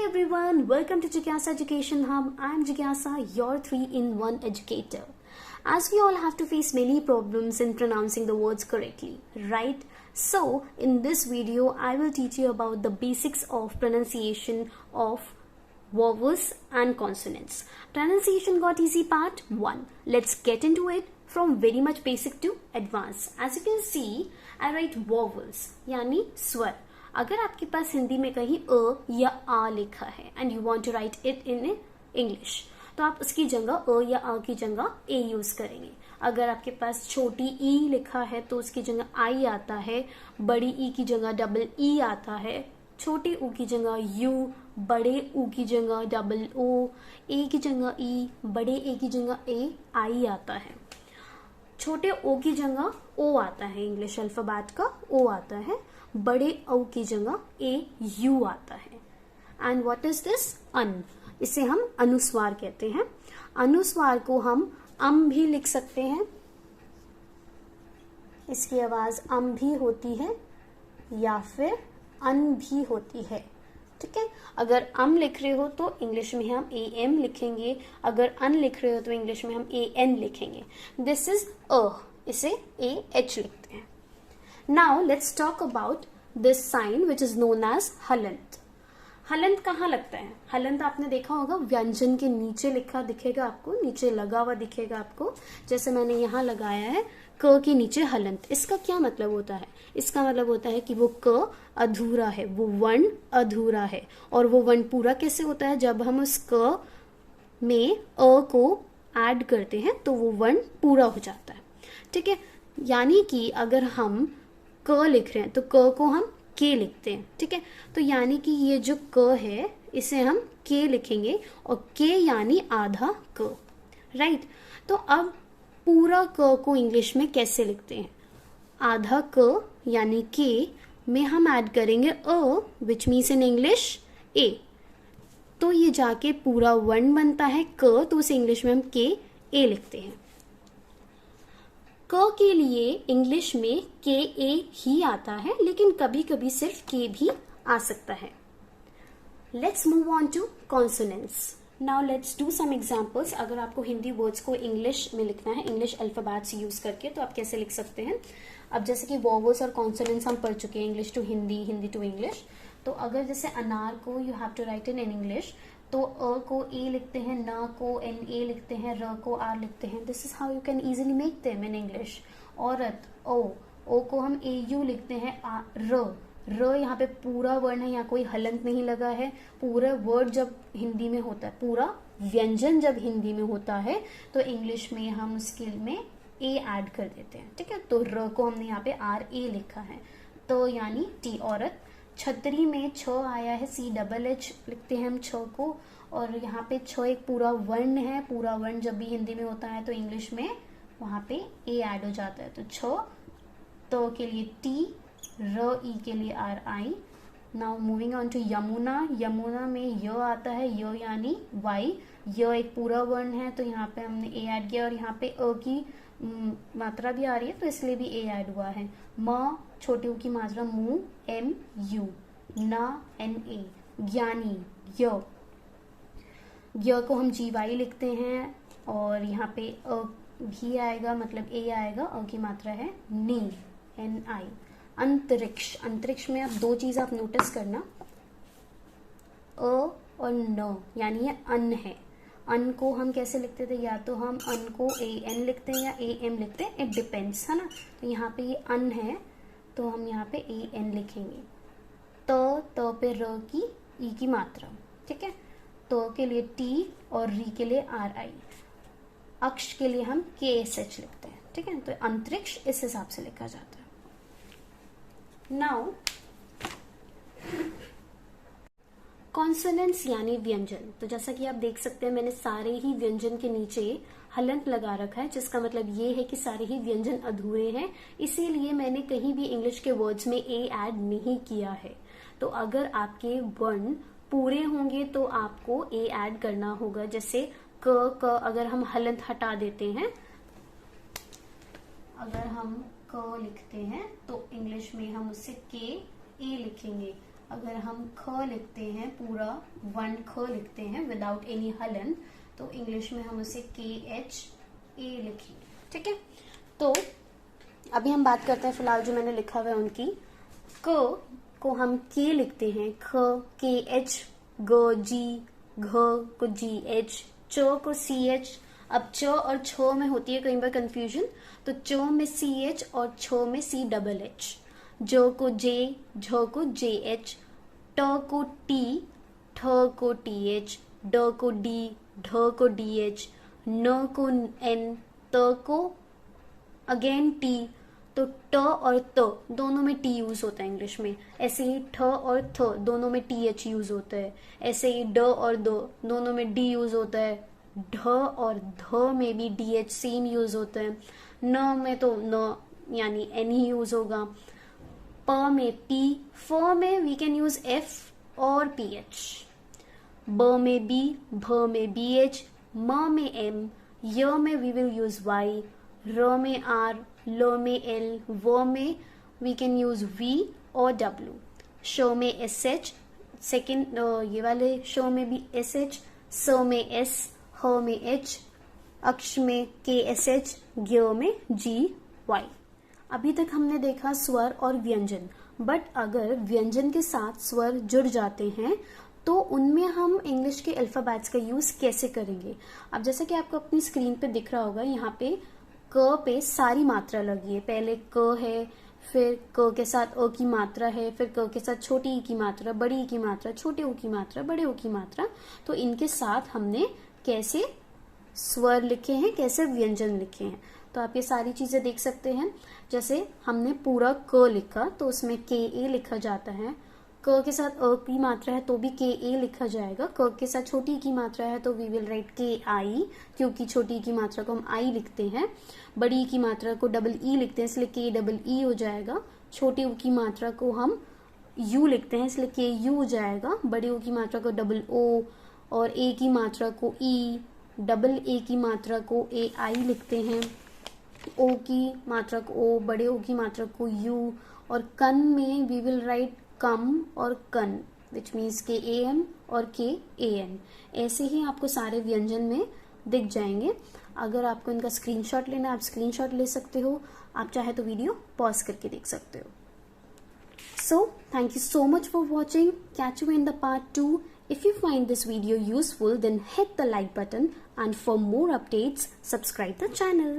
everyone, welcome to Jigyasa Education Hub. I am Jigyasa, your 3-in-1 educator. As we all have to face many problems in pronouncing the words correctly, right? So, in this video, I will teach you about the basics of pronunciation of vowels and consonants. Pronunciation got easy part 1. Let's get into it from very much basic to advanced. As you can see, I write vowels, यानी स्वर. अगर आपके पास हिंदी में कहीं अ या आ लिखा है and you want to write it in English, तो आप उसकी जगह अ या आ की जगह ए यूज करेंगे. अगर आपके पास छोटी ई लिखा है तो उसकी जगह आई आता है, बड़ी ई की जगह डबल ई आता है, छोटी ऊ की जगह यू, बड़े ऊ की जगह डबल ओ, ए की जगह ई, बड़े ए की जगह ए, आई आता है. छोटे ओ की जगह ओ आता है, इंग्लिश अल्फाबेट का ओ आता है. बड़े औ की जगह ए यू आता है. And what is this? अन. इसे हम अनुस्वार कहते हैं. अनुस्वार को हम अम भी लिख सकते हैं. इसकी आवाज अम भी होती है या फिर अन भी होती है. ठीक है. अगर अम लिख रहे हो तो इंग्लिश में हम ए एम लिखेंगे. अगर अन लिख रहे हो तो इंग्लिश में हम ए एन लिखेंगे. This is a. इसे ए एच लिखते हैं. Now let's talk about this sign which is known as हलंत. हलंत कहाँ लगता है? हलंत आपने देखा होगा व्यंजन के नीचे लिखा दिखेगा आपको, नीचे लगा हुआ दिखेगा आपको. जैसे मैंने यहाँ लगाया है क के नीचे हलंत. इसका क्या मतलब होता है? इसका मतलब होता है कि वो क अधूरा है, वो वर्ण अधूरा है. और वो वर्ण पूरा कैसे होता है? जब हम उस क में अ को ऐड करते हैं तो वो वर्ण पूरा हो जाता है. ठीक है. यानी कि अगर हम क लिख रहे हैं तो क को हम के लिखते हैं. ठीक है. तो यानी कि ये जो क है इसे हम के लिखेंगे और के यानी आधा क. राइट. तो अब पूरा क को इंग्लिश में कैसे लिखते हैं? आधा क यानी के में हम ऐड करेंगे अ विच मीन्स इन इंग्लिश ए. तो ये जाके पूरा वर्ण बनता है क, तो उसे इंग्लिश में हम के ए लिखते हैं. क के लिए इंग्लिश में के ए ही आता है, लेकिन कभी कभी सिर्फ के भी आ सकता है. Let's move on to consonants. Now let's do some examples. अगर आपको हिंदी वर्ड्स को इंग्लिश में लिखना है, इंग्लिश अल्फाबेट्स यूज करके, तो आप कैसे लिख सकते हैं? अब जैसे कि वोवल्स और कॉन्सोनेंट्स हम पढ़ चुके हैं, English to Hindi, Hindi to English. तो अगर जैसे अनार को you have to write in English, तो अ को ए लिखते हैं, न को एन ए लिखते हैं, र को आर लिखते हैं. This is how you can easily make them in English. औरत ओ को हम ए यू लिखते हैं. र यहाँ पे पूरा वर्ण है, यहाँ कोई हलंत नहीं लगा है. पूरा वर्ड जब हिंदी में होता है, पूरा व्यंजन जब हिंदी में होता है तो इंग्लिश में हम उसके में ए ऐड कर देते हैं. ठीक है. तो र को हमने यहाँ पे आर ए लिखा है, तो यानी टी. औरत. छतरी में छ आया है, सी डबल एच लिखते हैं हम छ को. और यहाँ पे छ एक पूरा वर्ण है. पूरा वर्ण जब भी हिंदी में होता है तो इंग्लिश में वहां पे ए ऐड हो जाता है. तो छ. तो के लिए टी, र ई के लिए R I. Now moving on to Yamuna. Yamuna में य आता है, य यानी वाई. य एक पूरा वर्ण है तो यहाँ पे हमने ए ऐड किया. और यहाँ पे अ की मात्रा भी आ रही है तो इसलिए भी ए ऐड हुआ है. म छोटी ऊ की मात्रा मु, एम यू. ना एन ए. ज्ञानी य. य को हम जी वाई लिखते हैं और यहाँ पे अ भी आएगा, मतलब ए आएगा. अ की मात्रा है नी, एन आई. अंतरिक्ष. अंतरिक्ष में अब दो चीज आप नोटिस करना, अ और न, यानी ये अन है. अन को हम कैसे लिखते थे? या तो हम अन को ए एन लिखते हैं या ए एम लिखते हैं, इट डिपेंड्स, है ना. तो यहाँ पे ये अन है तो हम यहाँ पे ए एन लिखेंगे. त पे र की ई की मात्रा. ठीक है. तो के लिए टी और री के लिए आर आई. अक्ष के लिए हम के एस एच लिखते हैं. ठीक है. तो अंतरिक्ष इस हिसाब से लिखा जाता है. नाउ कॉन्सोनेंट्स यानी व्यंजन. तो जैसा कि आप देख सकते हैं मैंने सारे ही व्यंजन के नीचे हलंत लगा रखा है, जिसका मतलब ये है कि सारे ही व्यंजन अधूरे हैं. इसीलिए मैंने कहीं भी इंग्लिश के वर्ड्स में ए ऐड नहीं किया है. तो अगर आपके वर्ण पूरे होंगे तो आपको ए ऐड करना होगा. जैसे क अगर हम हलंत हटा देते हैं, अगर हम क लिखते हैं तो इंग्लिश में हम उससे के ए लिखेंगे. अगर हम ख लिखते हैं, पूरा वन ख लिखते हैं विदाउट एनी हलन, तो इंग्लिश में हम उसे KHA लिखेंगे। ठीक है, तो अभी हम बात करते हैं फिलहाल जो मैंने लिखा हुआ है उनकी। क को हम के लिखते हैं, ख KH, ग जी, घ को GH, च को CH। अब च और छ में होती है कई बार कंफ्यूजन, तो च में CH और छ में CHH। ज को J, झ को JH, ट को T, ठ को TH, ड को D, ढ को DH, न को N, त को अगेन T। तो ट और त दोनों में T यूज होता है इंग्लिश में। ऐसे ही ठ और थ दोनों में TH यूज होता है। ऐसे ही ड और द दोनों में D यूज होता है। ढ और ध में भी DH सेम यूज होता है। न में तो न यानी N ही यूज होगा। प में P, फ में वी कैन यूज F और PH। ब में B, भ में BH, म में M, य में वी विल यूज Y, र में R, ल में L, व में वी कैन यूज V और W। श में SH, सेकेंड ये वाले श में भी SH, स में S, ह में H, अक्ष में KSH, ज्ञ में GY। अभी तक हमने देखा स्वर और व्यंजन, बट अगर व्यंजन के साथ स्वर जुड़ जाते हैं तो उनमें हम इंग्लिश के अल्फाबेट्स का यूज कैसे करेंगे। अब जैसा कि आपको अपनी स्क्रीन पे दिख रहा होगा, यहाँ पे क पे सारी मात्रा लगी है। पहले क है, फिर क के साथ अ की मात्रा है, फिर क के साथ छोटी ई की मात्रा, बड़ी ई की मात्रा, छोटे ऊ की मात्रा, बड़े ऊ की मात्रा। तो इनके साथ हमने कैसे स्वर लिखे हैं, कैसे व्यंजन लिखे हैं, तो आप ये सारी चीजें देख सकते हैं। जैसे हमने पूरा क लिखा तो उसमें KA लिखा जाता है। क के साथ अ की मात्रा है तो भी KA लिखा जाएगा। क के साथ छोटी की मात्रा है तो वी विल राइट KI, क्योंकि छोटी की मात्रा को हम I लिखते हैं। बड़ी की मात्रा को डबल E लिखते हैं, इसलिए KEE हो जाएगा। छोटी ऊ की मात्रा को हम U लिखते हैं, इसलिए KU हो जाएगा। बड़ी ऊ की मात्रा को डबल O और A की मात्रा को E, डबल A की मात्रा को AI लिखते हैं। O की मात्रा को O, बड़े O की मात्रा को U, और कन में वी विल राइट कम और कन, विच मीन्स KAM और KAN। ऐसे ही आपको सारे व्यंजन में दिख जाएंगे। अगर आपको इनका स्क्रीनशॉट लेना, आप स्क्रीनशॉट ले सकते हो। आप चाहे तो वीडियो पॉज करके देख सकते हो। So, thank you so much for watching. Catch you in the part 2. If you find this video useful, then hit the like button, and for more updates, subscribe the channel.